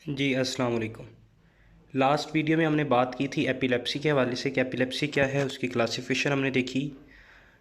जी अस्सलाम वालेकुम। Last video में हमने बात की थी एपिलेप्सी के हवाले से कि एपिलेप्सी क्या है, उसकी क्लासिफिकेशन हमने देखी।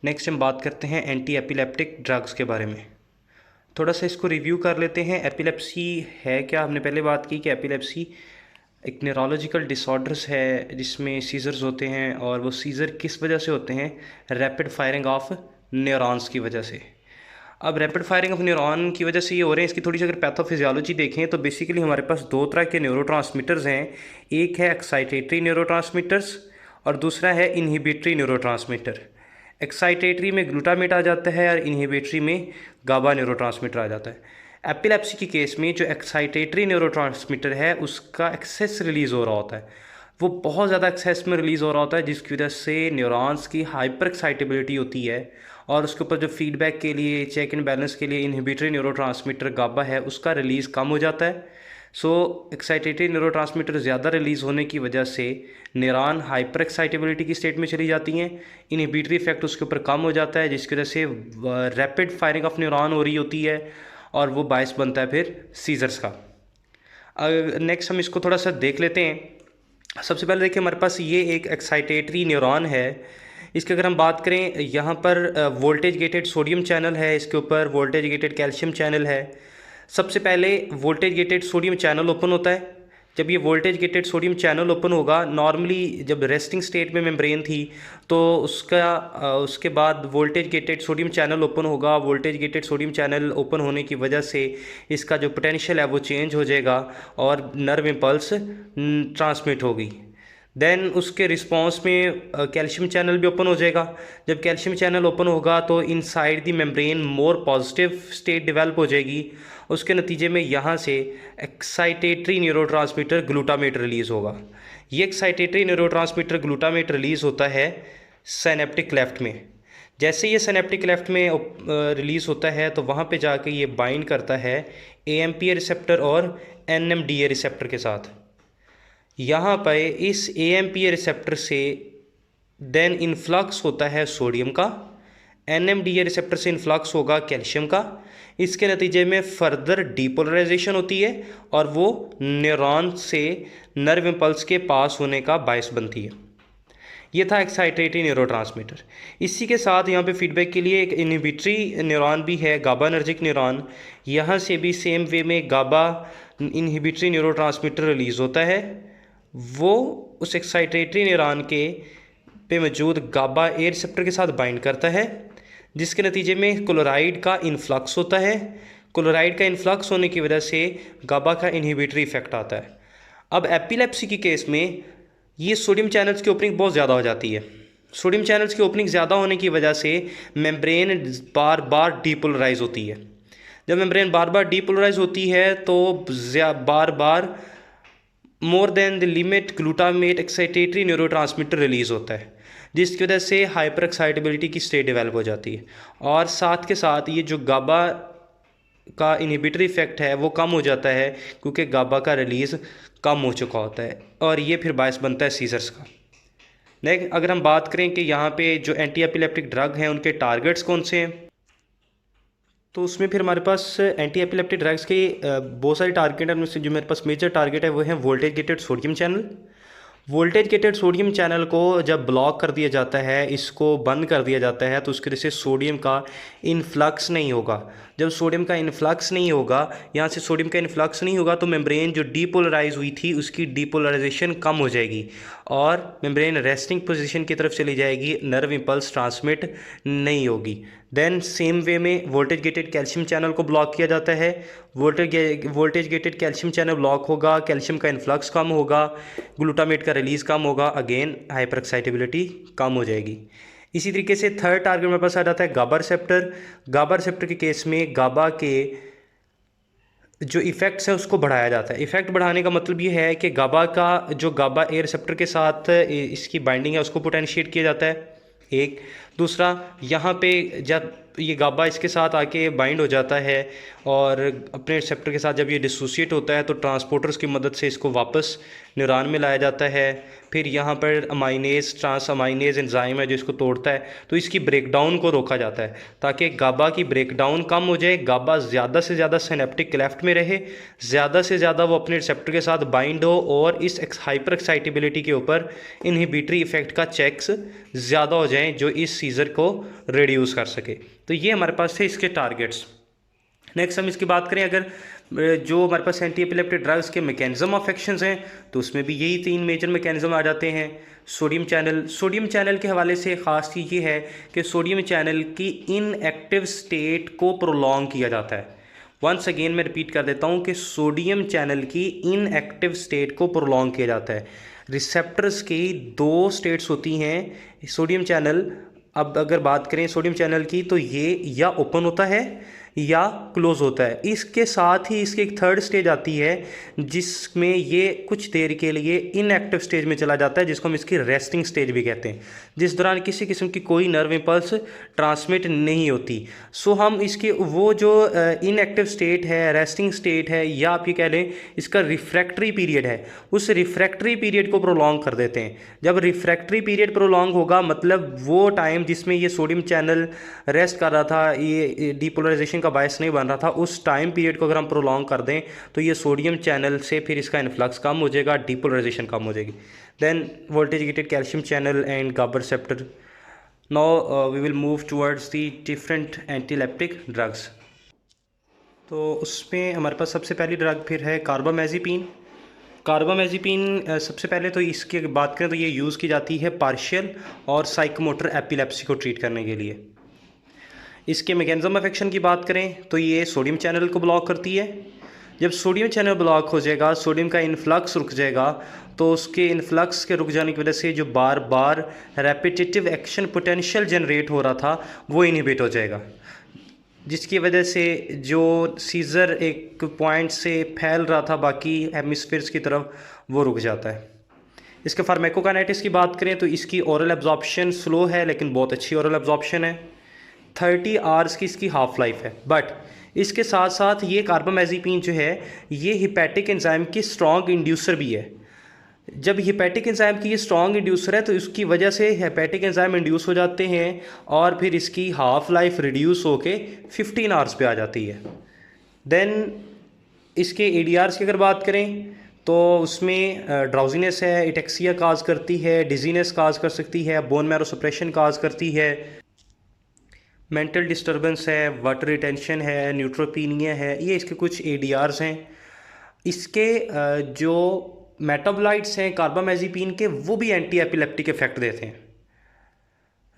नेक्स्ट हम बात करते हैं एंटी एपिलेप्टिक ड्रग्स के बारे में। थोड़ा सा इसको रिव्यू कर लेते हैं। एपिलेप्सी है क्या? हमने पहले बात की कि एपिलेप्सी एक न्यूरोलॉजिकल डिसऑर्डर्स है जिसमें सीजर्स होते हैं, और वो सीज़र किस वजह से होते हैं? रैपिड फायरिंग ऑफ न्यूरॉन्स की वजह से। अब रैपिड फायरिंग ऑफ न्यूरॉन की वजह से ये हो रहे हैं। इसकी थोड़ी सी अगर पैथोफिजियोलॉजी देखें तो बेसिकली हमारे पास दो तरह के न्यूरोट्रांसमीटर्स हैं। एक है एक्साइटेटरी न्यूरोट्रांसमीटर्स और दूसरा है इनहिबिटरी न्यूरोट्रांसमीटर। एक्साइटेटरी में ग्लूटामेट आ जाता है और इनहिबिटरी में गाबा न्यूरोट्रांसमीटर आ जाता है। एपिलेप्सी की केस में जो एक्साइटेटरी न्यूरोट्रांसमीटर है उसका एक्सेस रिलीज़ हो रहा होता है, वो बहुत ज़्यादा एक्सेस में रिलीज़ हो रहा होता है, जिसकी वजह से न्यूरॉन्स की हाइपर एक्साइटेबिलिटी होती है। और उसके ऊपर जो फीडबैक के लिए, चेक एंड बैलेंस के लिए इनहिबिटरी न्यूरोट्रांसमीटर गाबा है, उसका रिलीज़ कम हो जाता है। सो एक्साइटेटरी न्यूरोट्रांसमीटर ज़्यादा रिलीज़ होने की वजह से न्यूरॉन हाइपर एक्साइटेबिलिटी की स्टेट में चली जाती हैं। इनहिबिटरी इफेक्ट उसके ऊपर कम हो जाता है, जिसकी वजह से रैपिड फायरिंग ऑफ न्यूरॉन हो रही होती है और वो बायस बनता है फिर सीजर्स का। नेक्स्ट हम इसको थोड़ा सा देख लेते हैं। सबसे पहले देखिए, हमारे पास ये एक एक्साइटेटरी न्यूरॉन है। इसकी अगर हम बात करें, यहाँ पर वोल्टेज गेटेड सोडियम चैनल है, इसके ऊपर वोल्टेज गेटेड कैल्शियम चैनल है। सबसे पहले voltage gated sodium channel open होता है। जब ये voltage gated sodium channel open होगा, नॉर्मली जब रेस्टिंग स्टेट में मेम्ब्रेन थी तो उसके बाद voltage gated sodium channel open होगा। Voltage gated sodium channel open होने की वजह से इसका जो पोटेंशियल है वो चेंज हो जाएगा और नर्व इम्पल्स ट्रांसमिट होगी। देन उसके रिस्पॉन्स में कैल्शियम चैनल भी ओपन हो जाएगा। जब कैल्शियम चैनल ओपन होगा तो inside the membrane more positive state develop हो जाएगी। उसके नतीजे में यहाँ से एक्साइटेटरी न्यूरोट्रांसमीटर ग्लूटामेट रिलीज़ होगा। ये एक्साइटेटरी न्यूरोट्रांसमीटर ग्लूटामेट रिलीज़ होता है सिनेप्टिक क्लेफ्ट में। जैसे ये सिनेप्टिक क्लेफ्ट में रिलीज़ होता है तो वहाँ पे जाके ये बाइंड करता है AMPA रिसेप्टर और NMDA रिसेप्टर के साथ। यहाँ पर इस AMPA रिसेप्टर से देन इन्फ्लक्स होता है सोडियम का, NMDA रिसेप्टर से इन्फ्लक्स होगा कैल्शियम का। इसके नतीजे में फर्दर डीपोलराइजेशन होती है और वो न्यूरॉन से नर्व इम्पल्स के पास होने का बायस बनती है। ये था एक्साइटेटरी न्यूरोट्रांसमीटर। इसी के साथ यहाँ पे फीडबैक के लिए एक इनहिबिटरी न्यूरॉन भी है, गाबानर्जिक न्यूरॉन। यहाँ से भी सेम वे में गाबा इनहिबिटरी न्यूरोट्रांसमीटर रिलीज़ होता है। वो उस एक्साइटेटरी न्यूरॉन के पे मौजूद गाबा ए रिसेप्टर के साथ बाइंड करता है, जिसके नतीजे में क्लोराइड का इन्फ्लक्स होता है। क्लोराइड का इन्फ्लक्स होने की वजह से गाबा का इनहिबिटरी इफेक्ट आता है। अब एपिलेप्सी की केस में ये सोडियम चैनल्स की ओपनिंग बहुत ज़्यादा हो जाती है। सोडियम चैनल्स की ओपनिंग ज़्यादा होने की वजह से मेम्ब्रेन बार बार डीपोलराइज होती है। जब मेम्ब्रेन बार बार डीपोलराइज होती है तो बार बार more than the limit glutamate excitatory neurotransmitter release होता है, जिसकी वजह से हाइपर एक्साइटेबिलिटी की स्टेट डेवलप हो जाती है। और साथ के साथ ये जो गाबा का इनहिबिटरी इफेक्ट है वो कम हो जाता है, क्योंकि गाबा का रिलीज़ कम हो चुका होता है और ये फिर बायस बनता है सीजर्स का। नेक्स्ट अगर हम बात करें कि यहाँ पे जो एंटी एपिलेप्टिक ड्रग हैं उनके टारगेट्स कौन से हैं, तो उसमें फिर हमारे पास एंटी एपिलेप्टिक ड्रग्स के बहुत सारे टारगेट हैं। उनमें से जो मेरे पास मेजर टारगेट है वो है voltage gated sodium channel. Voltage gated sodium channel को जब ब्लॉक कर दिया जाता है, इसको बंद कर दिया जाता है, तो उसकी वजह से सोडियम का इन्फ्लक्स नहीं होगा। जब सोडियम का इन्फ्लक्स नहीं होगा, यहाँ से सोडियम का इन्फ्लक्स नहीं होगा, तो मेम्ब्रेन जो डीपोलराइज हुई थी उसकी डीपोलराइजेशन कम हो जाएगी और मेम्ब्रेन रेस्टिंग पोजीशन की तरफ चली जाएगी, नर्व इम्पल्स ट्रांसमिट नहीं होगी। देन सेम वे में वोल्टेज गेटेड कैल्शियम चैनल को ब्लॉक किया जाता है। Voltage gated calcium channel block होगा, कैल्शियम का इन्फ्लक्स कम होगा, ग्लूटामेट का रिलीज़ कम होगा, अगेन हाइपर एक्साइटेबिलिटी कम हो जाएगी। इसी तरीके से थर्ड टारगेट मेरे पास आ जाता है गाबा रिसेप्टर। गाबा रिसेप्टर के केस में गाबा के जो इफ़ेक्ट्स है उसको बढ़ाया जाता है। इफ़ेक्ट बढ़ाने का मतलब ये है कि गाबा का जो गाबा ए रिसेप्टर के साथ इसकी बाइंडिंग है उसको पोटेंशिएट किया जाता है, एक। दूसरा, यहाँ पे जब ये गाबा इसके साथ आके बाइंड हो जाता है और अपने रिसेप्टर के साथ जब ये डिसोसिएट होता है तो ट्रांसपोर्टर्स की मदद से इसको वापस न्यूरॉन में लाया जाता है। फिर यहाँ पर अमाइनेज ट्रांस अमाइनेज एंजाइम है जो इसको तोड़ता है, तो इसकी ब्रेकडाउन को रोका जाता है ताकि गाबा की ब्रेकडाउन कम हो जाए, गाबा ज़्यादा से ज़्यादा सिनेप्टिक क्लेफ्ट में रहे, ज़्यादा से ज़्यादा वो अपने रिसेप्टर के साथ बाइंड हो और इस हाइपर एक्साइटेबिलिटी के ऊपर इनहिबिटरी इफेक्ट का चेक्स ज़्यादा हो जाएँ जो इस सीज़र को रिड्यूस कर सके। तो ये हमारे पास थे इसके टारगेट्स। नेक्स्ट हम इसकी बात करें, अगर जो हमारे पास एंटी एपिलेप्टिक ड्रग्स के मैकेनिज्म ऑफ एक्शंस हैं तो उसमें भी यही 3 मेजर मैकेनिज्म आ जाते हैं। सोडियम चैनल के हवाले से ख़ास चीज़ ये है कि सोडियम चैनल की इनएक्टिव स्टेट को प्रोलॉन्ग किया जाता है। वंस अगेन मैं रिपीट कर देता हूँ कि सोडियम चैनल की इनएक्टिव स्टेट को प्रोलॉन्ग किया जाता है। रिसेप्टर्स की 2 स्टेट्स होती हैं सोडियम चैनल। अब अगर बात करें सोडियम चैनल की तो ये या ओपन होता है या क्लोज होता है। इसके साथ ही इसकी एक थर्ड स्टेज आती है जिसमें ये कुछ देर के लिए इनएक्टिव स्टेज में चला जाता है, जिसको हम इसकी रेस्टिंग स्टेज भी कहते हैं, जिस दौरान किसी किस्म की कोई नर्व इम्पल्स ट्रांसमिट नहीं होती। सो हम इसके वो जो इनएक्टिव स्टेट है, रेस्टिंग स्टेट है, या आप ये कह लें इसका रिफ्रैक्टरी पीरियड है, उस रिफ्रैक्टरी पीरियड को प्रोलॉन्ग कर देते हैं। जब रिफ्रैक्टरी पीरियड प्रोलॉन्ग होगा मतलब वो टाइम जिसमें ये सोडियम चैनल रेस्ट कर रहा था, ये डीपोलराइजेशन का बायस नहीं बन रहा था, उस टाइम पीरियड को अगर हम प्रोलॉन्ग कर दें तो ये सोडियम चैनल से फिर इसका इन्फ्लक्स कम हो जाएगा, डीपोलराइजेशन कम हो जाएगी। Then voltage gated calcium channel and GABA receptor. Now we will move towards the different antiepileptic drugs. तो उसमें हमारे पास सबसे पहली ड्रग फिर है कार्बामेज़ेपिन। कार्बामेज़ेपिन सबसे पहले तो इसकी बात करें तो ये यूज़ की जाती है पार्शियल और साइकोमोटर एपिलेप्सी को ट्रीट करने के लिए। इसके मैकेनिज्म ऑफ एक्शन की बात करें तो ये सोडियम चैनल को ब्लॉक करती है। जब सोडियम चैनल ब्लॉक हो जाएगा, सोडियम का इन्फ्लक्स रुक जाएगा, तो उसके इन्फ्लक्स के रुक जाने की वजह से जो बार बार रेपिटेटिव एक्शन पोटेंशियल जनरेट हो रहा था वो इनहिबिट हो जाएगा, जिसकी वजह से जो सीज़र एक पॉइंट से फैल रहा था बाकी हेमिस्फीयर्स की तरफ वो रुक जाता है। इसके फार्माकोकाइनेटिक्स की बात करें तो इसकी ओरल एब्जॉर्प्शन स्लो है लेकिन बहुत अच्छी ओरल एब्जॉर्प्शन है। 30 आवर्स की इसकी हाफ लाइफ है। बट इसके साथ साथ ये कार्बामेज़ेपिन जो है ये हिपैटिक एंजाइम की स्ट्रॉन्ग इंड्यूसर भी है। जब हिपैटिक एंजाइम की ये स्ट्रॉन्ग इंड्यूसर है तो इसकी वजह से हेपेटिक एंजाइम इंड्यूस हो जाते हैं और फिर इसकी हाफ लाइफ रिड्यूस होके 15 आवर्स पे आ जाती है। देन इसके ADRs की अगर बात करें तो उसमें ड्राउजीनेस है, एटेक्सिया काज करती है, डिजीनेस काज कर सकती है, बोन मैरो सप्रेशन काज करती है, मेंटल डिस्टर्बेंस है, वाटर रिटेंशन है, न्यूट्रोपीनिया है, ये इसके कुछ ADRs हैं। इसके जो मेटाबोलाइट्स हैं कार्बामेज़ेपिन के वो भी एंटी एपिलेप्टिक इफेक्ट देते हैं।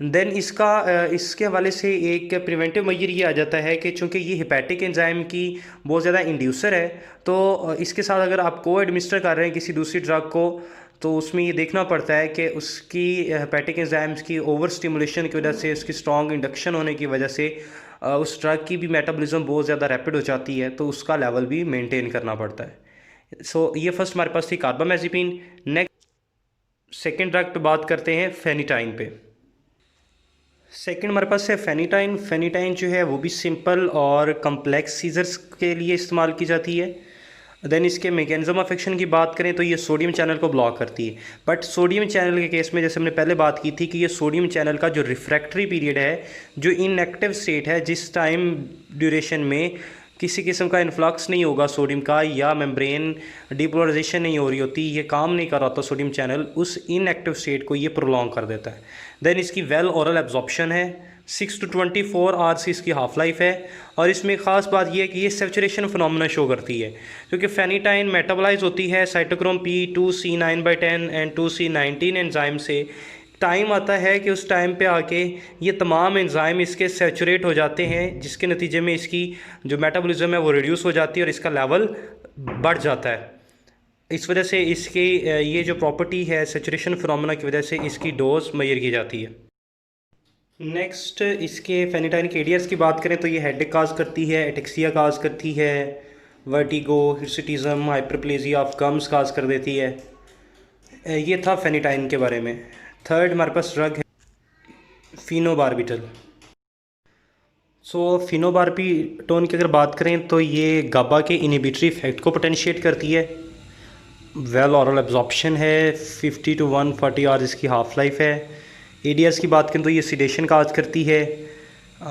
देन इसके हवाले से एक प्रिवेंटिव मेजर ये आ जाता है कि चूँकि ये हिपैटिक एंजाइम की बहुत ज़्यादा इंड्यूसर है तो इसके साथ अगर आप को एडमिनिस्टर कर रहे हैं किसी दूसरी ड्रग को तो उसमें ये देखना पड़ता है कि उसकी हेपेटिक एंजाइम्स की ओवर स्टिमुलेशन की वजह से, उसकी स्ट्रॉन्ग इंडक्शन होने की वजह से उस ड्रग की भी मेटाबॉलिज्म बहुत ज़्यादा रैपिड हो जाती है, तो उसका लेवल भी मेंटेन करना पड़ता है। सो ये फर्स्ट हमारे पास थी कार्बामेज़ेपिन। नेक्स्ट सेकेंड ड्रग पे बात करते हैं फेनिटाइन पे। सेकेंड हमारे पास है फेनिटाइन। फेनिटाइन जो है वो भी सिंपल और कम्प्लेक्स सीजर्स के लिए इस्तेमाल की जाती है। देन इसके मैकेनिज्म ऑफ एक्शन की बात करें तो ये सोडियम चैनल को ब्लॉक करती है। बट सोडियम चैनल के केस में जैसे हमने पहले बात की थी कि ये सोडियम चैनल का जो रिफ्रैक्टरी पीरियड है, जो इनएक्टिव स्टेट है, जिस टाइम ड्यूरेशन में किसी किस्म का इन्फ्लक्स नहीं होगा सोडियम का या मेम्ब्रेन डीपोलराइजेशन नहीं हो रही होती, ये काम नहीं कर रहा होता सोडियम चैनल, उस इनएक्टिव स्टेट को ये प्रोलॉन्ग कर देता है। देन इसकी वेल ओरल एब्जॉर्प्शन है, 6 to 24 आवर्स इसकी हाफ लाइफ है। और इसमें ख़ास बात यह है कि ये सेचुरेशन फिनोमेना शो करती है, क्योंकि फेनिटाइन मेटाबोलाइज होती है cytochrome P2C9/10 and 2C19 enzyme से। टाइम आता है कि उस टाइम पे आके ये तमाम एंजाइम इसके सेचुरेट हो जाते हैं, जिसके नतीजे में इसकी जो मेटाबॉलिज्म है वो रिड्यूस हो जाती है और इसका लेवल बढ़ जाता है। इस वजह से इसकी ये जो प्रॉपर्टी है सेचुरेशन फिनोमेना की वजह से इसकी डोज मेजर की जाती है। नेक्स्ट इसके फेनिटाइन के ADRs की बात करें तो ये हेडेक काज करती है, एटेक्सिया काज करती है, vertigo, hirsutism, hyperplasia of gums cause कर देती है। ये था फेनिटाइन के बारे में। थर्ड हमारे पास ड्रग है फिनोबार्बिटल। फिनोबार्बिटोन की अगर बात करें तो ये गाबा के इनहिबिटरी इफेक्ट को पोटेंशिएट करती है। वेल ऑरल एब्जॉर्प्शन है, 50 to 140 आवर्स इसकी हाफ लाइफ है। एडीएस की बात करें तो ये सीडेशन काज करती है,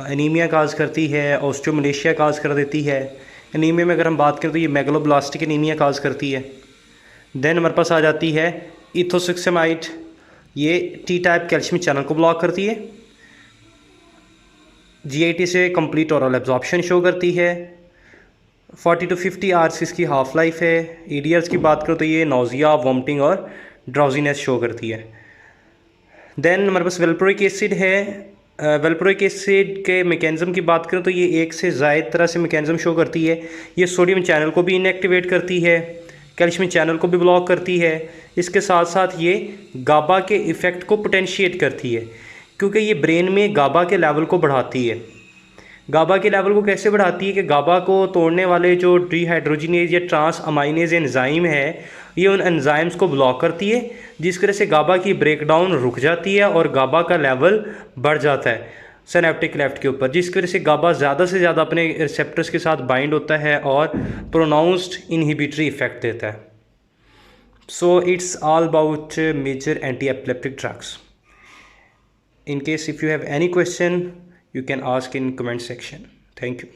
एनीमिया काज करती है, ऑस्टियोमलेशिया काज कर देती है। एनीमिया में अगर हम बात करें तो ये मेगलोब्लास्टिक एनीमिया काज करती है। देन हमारे पास आ जाती है इथोसिक्सेमाइड, ये टी टाइप कैल्शियम चैनल को ब्लॉक करती है। जीआईटी से कंप्लीट ऑरल एब्जॉर्प्शन शो करती है। 40 to 50 आवर्स इसकी हाफ लाइफ है। ईडीआर्स की बात करो तो ये नोजिया, वॉमिटिंग और ड्राउजीनेस शो करती है। देन हमारे पास वेल्प्रोइक एसिड है। वेल्प्रोइक एसिड के मैकेनिज्म की बात करें तो ये एक से ज़ायद तरह से मैकेनिज्म शो करती है। ये सोडियम चैनल को भी इनएक्टिवेट करती है, कैल्शियम चैनल को भी ब्लॉक करती है। इसके साथ साथ ये गाबा के इफ़ेक्ट को पोटेंशिएट करती है, क्योंकि ये ब्रेन में गाबा के लेवल को बढ़ाती है। गाबा के लेवल को कैसे बढ़ाती है कि गाबा को तोड़ने वाले जो डिहाइड्रोजिनेज या ट्रांस अमाइनेज एंजाइम है, ये उन एंजाइम्स को ब्लॉक करती है, जिस तरह से गाबा की ब्रेकडाउन रुक जाती है और गाबा का लेवल बढ़ जाता है सिनेप्टिक लेफ्ट के ऊपर, जिसकी वजह से गाबा ज़्यादा से ज़्यादा अपने रिसेप्टर्स के साथ बाइंड होता है और प्रोनाउंस्ड इनहिबिटरी इफेक्ट देता है। So it's all about major anti epileptic drugs. In case if you have any question, you can ask in comment section. Thank you.